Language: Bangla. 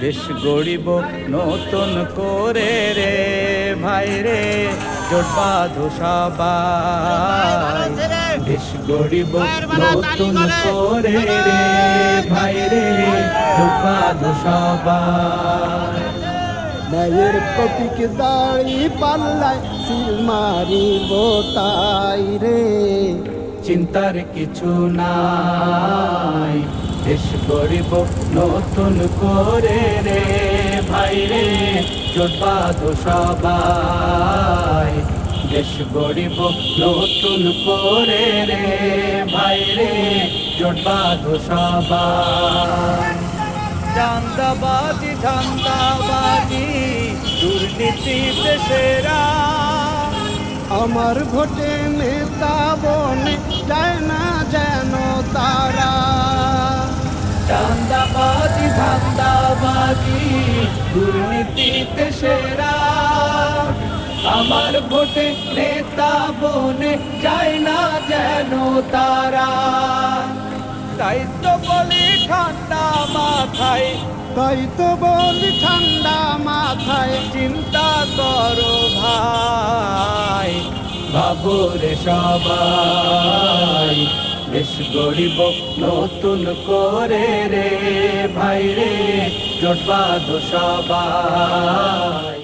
দেশ গড়িব নতুন করে রে ভাই রে, জোট বাঁধো সবাই। দেশ গড়িব নতুন করে রে ভাই রে, জোট বাঁধো সবাই। ন্যায়ের প্রতীক দাড়ি পাল্লায় সিল মারিব তাই রে, চিন্তার কিছু নাই, দেশ গড়িব নতুন করে রে ভাই রে, জোট বাঁধো সবাই। দেশ গড়িব নতুন করে রে ভাই রে, জোট বাঁধো সবাই। চাঁদাবাজি ধান্দাবাজি দুর্নীতি দেশেরা, আমার ভোটে নেতা বনে যায় না যেন তারা। চাঁদাবাজি ধান্দাবাজি দুর্নীতিতে সেরা, আমার ভোটে নেতা বনে যায় না যেন তারা। দায়িত্ব বলি ঠান্ডা মাথায়, তাই তো বলি ঠান্ডা মাথায়, চিন্তা করো ভাই, ভাবো রে সবাই। দেশ গড়িব নতুন করে রে ভাই রে, জোট বাঁধো সবাই।